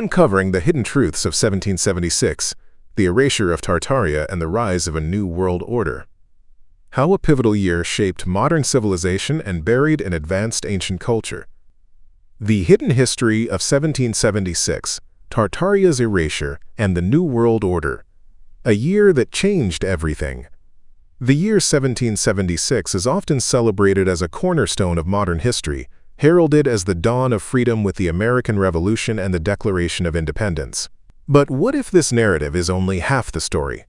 uncovering the hidden truths of 1776, the erasure of Tartaria and the rise of a new world order. How a pivotal year shaped modern civilization and buried an advanced ancient culture. The hidden history of 1776, Tartaria's erasure, and the New World Order. A year that changed everything. The year 1776 is often celebrated as a cornerstone of modern history, heralded as the dawn of freedom with the American Revolution and the Declaration of Independence. But what if this narrative is only half the story?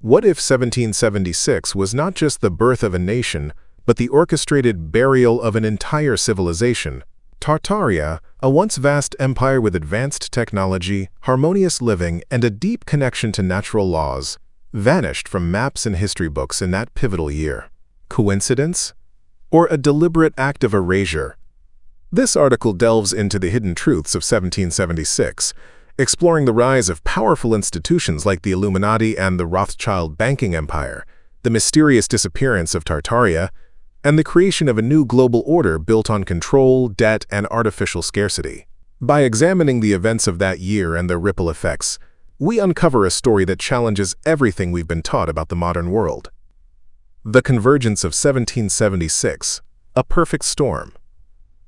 What if 1776 was not just the birth of a nation, but the orchestrated burial of an entire civilization? Tartaria, a once vast empire with advanced technology, harmonious living, and a deep connection to natural laws, vanished from maps and history books in that pivotal year. Coincidence? Or a deliberate act of erasure? This article delves into the hidden truths of 1776, exploring the rise of powerful institutions like the Illuminati and the Rothschild banking empire, the mysterious disappearance of Tartaria, and the creation of a new global order built on control, debt, and artificial scarcity. By examining the events of that year and their ripple effects, we uncover a story that challenges everything we've been taught about the modern world. The convergence of 1776, a perfect storm.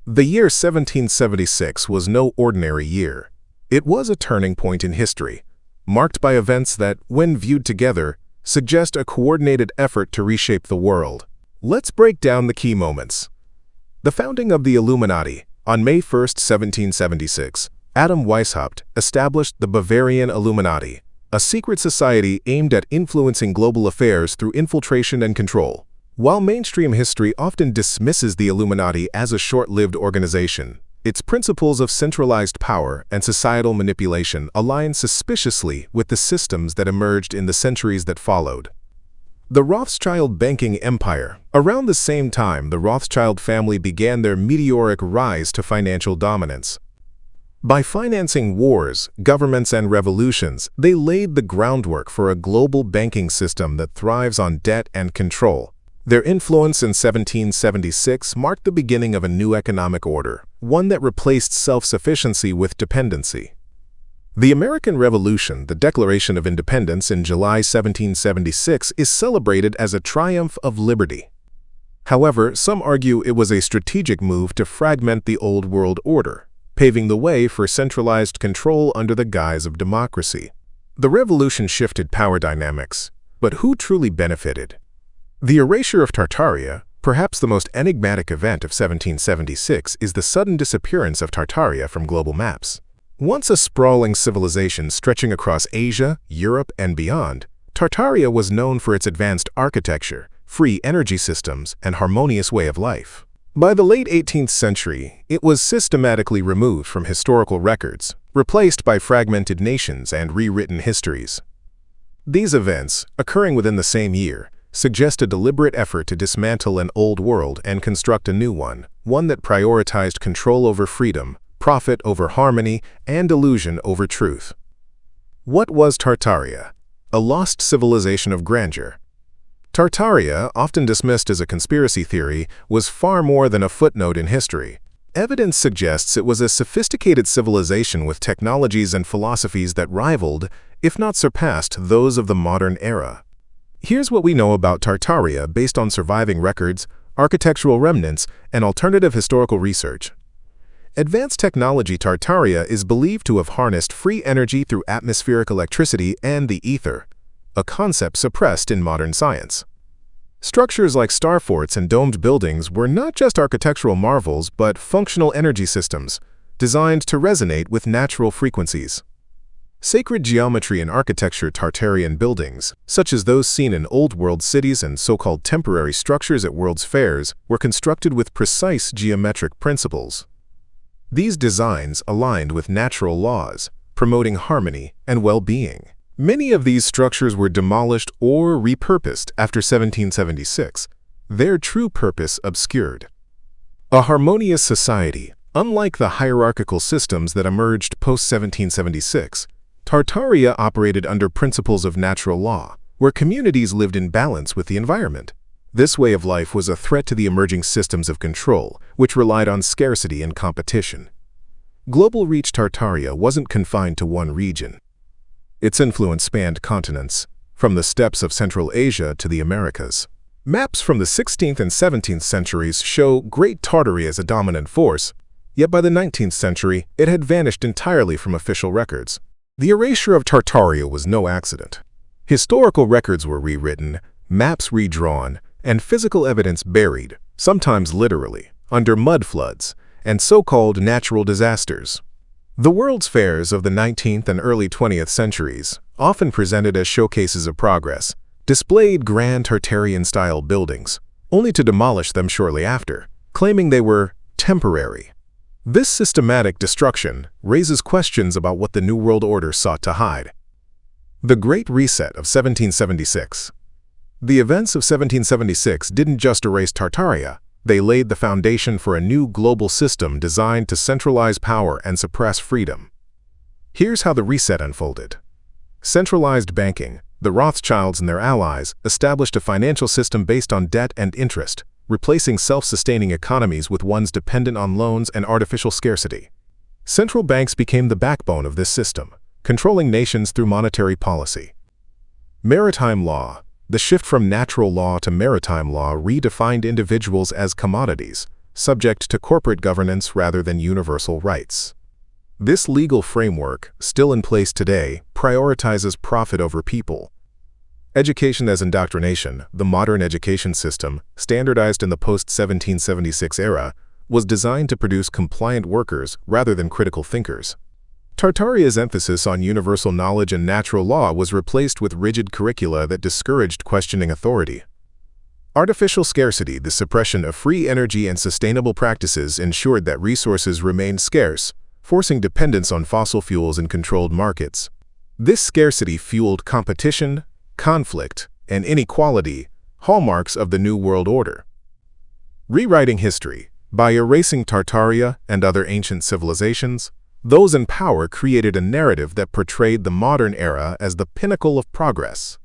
The year 1776 was no ordinary year. It was a turning point in history, marked by events that, when viewed together, suggest a coordinated effort to reshape the world. Let's break down the key moments. The founding of the Illuminati. On May 1, 1776, Adam Weishaupt established the Bavarian Illuminati, a secret society aimed at influencing global affairs through infiltration and control. While mainstream history often dismisses the Illuminati as a short-lived organization, its principles of centralized power and societal manipulation align suspiciously with the systems that emerged in the centuries that followed. The Rothschild banking empire. Around the same time, the Rothschild family began their meteoric rise to financial dominance. By financing wars, governments, and revolutions, they laid the groundwork for a global banking system that thrives on debt and control. Their influence in 1776 marked the beginning of a new economic order, one that replaced self-sufficiency with dependency. The American Revolution, the Declaration of Independence in July 1776, is celebrated as a triumph of liberty. However, some argue it was a strategic move to fragment the old world order, paving the way for centralized control under the guise of democracy. The revolution shifted power dynamics, but who truly benefited? The erasure of Tartaria, perhaps the most enigmatic event of 1776, is the sudden disappearance of Tartaria from global maps. Once a sprawling civilization stretching across Asia, Europe, and beyond, Tartaria was known for its advanced architecture, free energy systems, and harmonious way of life. By the late 18th century, it was systematically removed from historical records, replaced by fragmented nations and rewritten histories. These events, occurring within the same year, suggest a deliberate effort to dismantle an old world and construct a new one that prioritized control over freedom, profit over harmony, and illusion over truth. What was Tartaria? A lost civilization of grandeur. Tartaria, often dismissed as a conspiracy theory, was far more than a footnote in history. Evidence suggests it was a sophisticated civilization with technologies and philosophies that rivaled, if not surpassed, those of the modern era. Here's what we know about Tartaria based on surviving records, architectural remnants, and alternative historical research. Advanced technology. Tartaria is believed to have harnessed free energy through atmospheric electricity and the ether, a concept suppressed in modern science. Structures like star forts and domed buildings were not just architectural marvels but functional energy systems, designed to resonate with natural frequencies. Sacred geometry in architecture. Tartarian buildings, such as those seen in Old World cities and so-called temporary structures at World's Fairs, were constructed with precise geometric principles. These designs aligned with natural laws, promoting harmony and well-being. Many of these structures were demolished or repurposed after 1776, their true purpose obscured. A harmonious society. Unlike the hierarchical systems that emerged post-1776, Tartaria operated under principles of natural law, where communities lived in balance with the environment. This way of life was a threat to the emerging systems of control, which relied on scarcity and competition. Global reach. Tartaria wasn't confined to one region. Its influence spanned continents, from the steppes of Central Asia to the Americas. Maps from the 16th and 17th centuries show Great Tartary as a dominant force, yet by the 19th century it had vanished entirely from official records. The erasure of Tartaria was no accident. Historical records were rewritten, maps redrawn, and physical evidence buried, sometimes literally, under mud floods and so-called natural disasters. The World's Fairs of the 19th and early 20th centuries, often presented as showcases of progress, displayed grand Tartarian-style buildings, only to demolish them shortly after, claiming they were temporary. This systematic destruction raises questions about what the New World Order sought to hide. The Great Reset of 1776. The events of 1776 didn't just erase Tartaria, they laid the foundation for a new global system designed to centralize power and suppress freedom. Here's how the reset unfolded. Centralized banking. The Rothschilds and their allies established a financial system based on debt and interest, replacing self-sustaining economies with ones dependent on loans and artificial scarcity. Central banks became the backbone of this system, controlling nations through monetary policy. Maritime law. The shift from natural law to maritime law redefined individuals as commodities, subject to corporate governance rather than universal rights. This legal framework, still in place today, prioritizes profit over people. Education as indoctrination. The modern education system, standardized in the post-1776 era, was designed to produce compliant workers rather than critical thinkers. Tartaria's emphasis on universal knowledge and natural law was replaced with rigid curricula that discouraged questioning authority. Artificial scarcity. The suppression of free energy and sustainable practices ensured that resources remained scarce, forcing dependence on fossil fuels in controlled markets. This scarcity fueled competition, conflict, and inequality, hallmarks of the New World Order. Rewriting history. By erasing Tartaria and other ancient civilizations, those in power created a narrative that portrayed the modern era as the pinnacle of progress.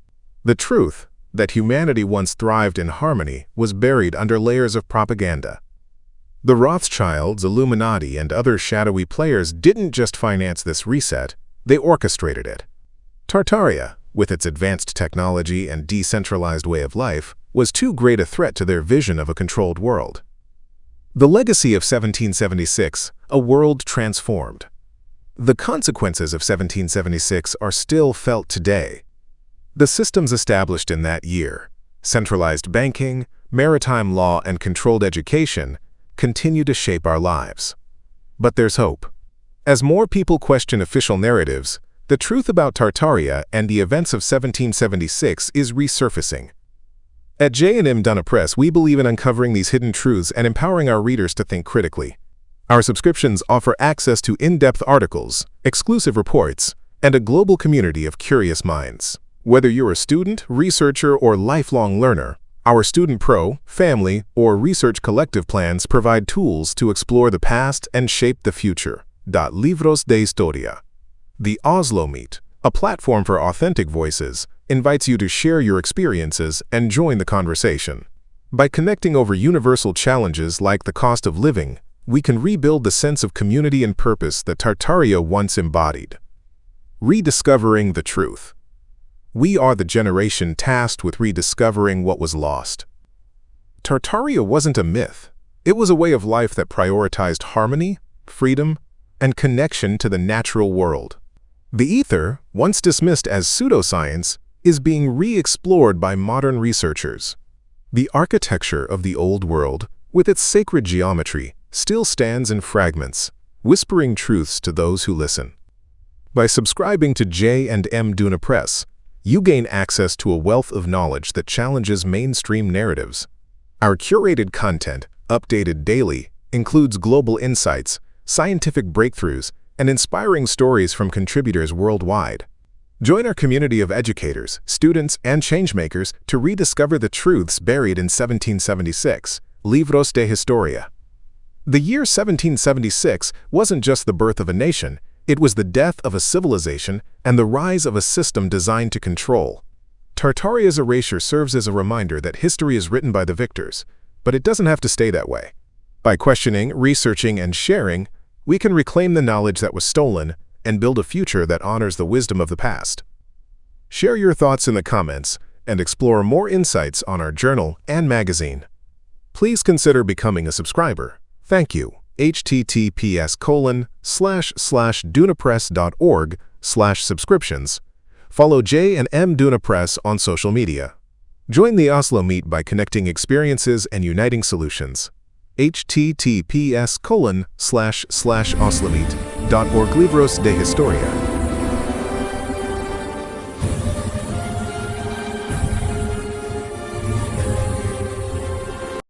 The truth, that humanity once thrived in harmony, was buried under layers of propaganda. The Rothschilds, Illuminati, and other shadowy players didn't just finance this reset, they orchestrated it. Tartaria, with its advanced technology and decentralized way of life, was too great a threat to their vision of a controlled world. The legacy of 1776, a world transformed. The consequences of 1776 are still felt today. The systems established in that year, centralized banking, maritime law, and controlled education, continue to shape our lives. But there's hope. As more people question official narratives, the truth about Tartaria and the events of 1776 is resurfacing. At Duna Press, we believe in uncovering these hidden truths and empowering our readers to think critically. Our subscriptions offer access to in-depth articles, exclusive reports, and a global community of curious minds. Whether you're a student, researcher, or lifelong learner, our Student Pro, Family, or Research Collective plans provide tools to explore the past and shape the future. Libros de Historia. The Oslo Meet, a platform for authentic voices, invites you to share your experiences and join the conversation. By connecting over universal challenges like the cost of living, we can rebuild the sense of community and purpose that Tartaria once embodied. Rediscovering the truth. We are the generation tasked with rediscovering what was lost. Tartaria wasn't a myth. It was a way of life that prioritized harmony, freedom, and connection to the natural world. The ether, once dismissed as pseudoscience, is being re-explored by modern researchers. The architecture of the old world, with its sacred geometry, still stands in fragments, whispering truths to those who listen. By subscribing to Duna Press, you gain access to a wealth of knowledge that challenges mainstream narratives. Our curated content, updated daily, includes global insights, scientific breakthroughs, and inspiring stories from contributors worldwide. Join our community of educators, students, and changemakers to rediscover the truths buried in 1776, Libros de Historia. The year 1776 wasn't just the birth of a nation, it was the death of a civilization and the rise of a system designed to control. Tartaria's erasure serves as a reminder that history is written by the victors, but it doesn't have to stay that way. By questioning, researching, and sharing, we can reclaim the knowledge that was stolen and build a future that honors the wisdom of the past. Share your thoughts in the comments and explore more insights on our journal and magazine. Please consider becoming a subscriber. Thank you. https://dunapress.org/subscriptions. Follow J&M Duna Press on social media. Join the Oslo Meet by connecting experiences and uniting solutions. https://oslomeet.org Libros de Historia.